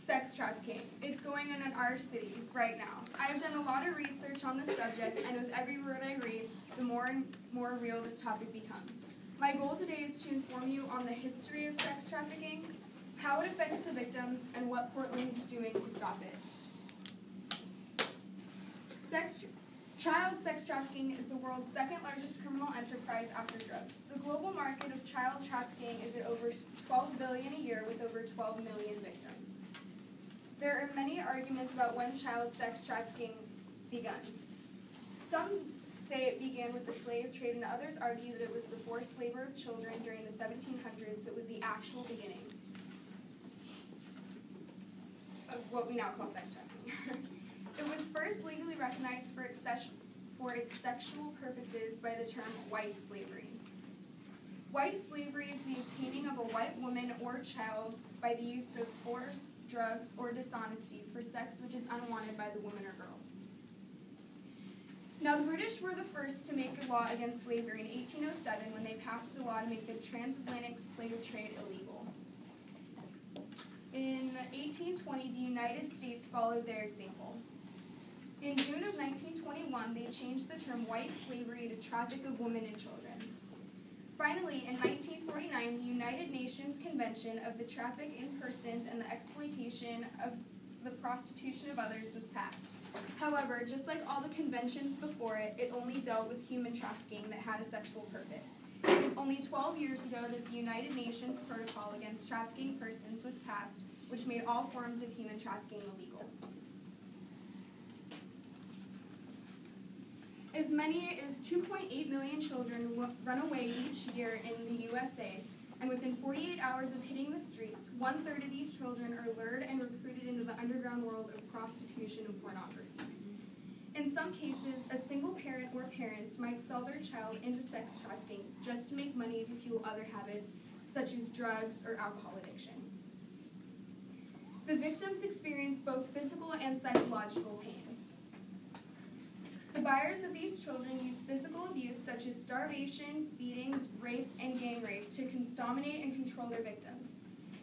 Sex trafficking. It's going on in our city right now. I've done a lot of research on this subject, and with every word I read, the more and more real this topic becomes. My goal today is to inform you on the history of sex trafficking, how it affects the victims, and what Portland is doing to stop it. Child sex trafficking is the world's second largest criminal enterprise after drugs. The global market of child trafficking is at over $12 billion a year with over 12 million victims. There are many arguments about when child sex trafficking began. Some say it began with the slave trade, and others argue that it was the forced labor of children during the 1700s that was the actual beginning of what we now call sex trafficking. It was first legally recognized for its sexual purposes by the term white slavery. White slavery is the obtaining of a white woman or child by the use of force, drugs, or dishonesty for sex which is unwanted by the woman or girl. Now, the British were the first to make a law against slavery in 1807 when they passed a law to make the transatlantic slave trade illegal. In 1820, the United States followed their example. In June of 1921, they changed the term white slavery to traffic of women and children. Finally, in 1949, the United Nations Convention of the Traffic in Persons and the Exploitation of the Prostitution of Others was passed. However, just like all the conventions before it, it only dealt with human trafficking that had a sexual purpose. It was only 12 years ago that the United Nations Protocol Against Trafficking Persons was passed, which made all forms of human trafficking illegal. As many as 2.8 million children run away each year in the USA, and within 48 hours of hitting the streets, 1/3 of these children are lured and recruited into the underground world of prostitution and pornography. In some cases, a single parent or parents might sell their child into sex trafficking just to make money to fuel other habits, such as drugs or alcohol addiction. The victims experience both physical and psychological pain. The buyers of these children use physical abuse such as starvation, beatings, rape, and gang rape to dominate and control their victims.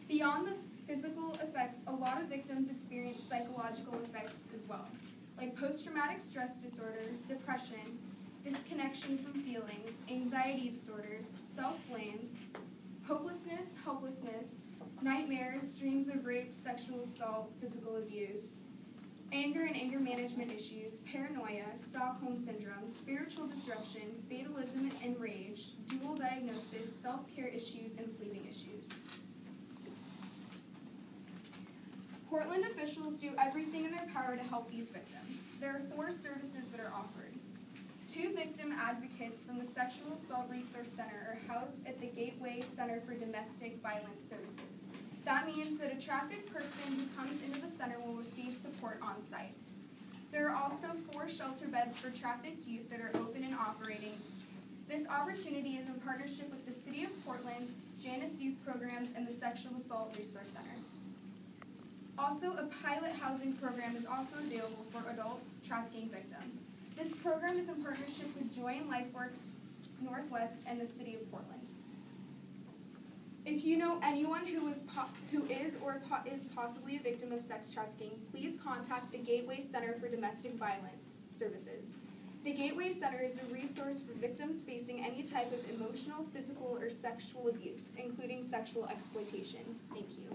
Beyond the physical effects, a lot of victims experience psychological effects as well, like post-traumatic stress disorder, depression, disconnection from feelings, anxiety disorders, self-blames, hopelessness, helplessness, nightmares, dreams of rape, sexual assault, physical abuse, anger and anger management issues, paranoia, Stockholm Syndrome, spiritual disruption, fatalism and rage, dual diagnosis, self-care issues, and sleeping issues. Portland officials do everything in their power to help these victims. There are 4 services that are offered. 2 victim advocates from the Sexual Assault Resource Center are housed at the Gateway Center for Domestic Violence Services. That means that a trafficked person who comes into the center will receive support on site. There are also 4 shelter beds for trafficked youth that are open and operating. This opportunity is in partnership with the City of Portland, Janus Youth Programs, and the Sexual Assault Resource Center. Also, a pilot housing program is also available for adult trafficking victims. This program is in partnership with Joy and LifeWorks Northwest and the City of Portland. If you know anyone who is possibly a victim of sex trafficking, please contact the Gateway Center for Domestic Violence Services. The Gateway Center is a resource for victims facing any type of emotional, physical, or sexual abuse, including sexual exploitation. Thank you.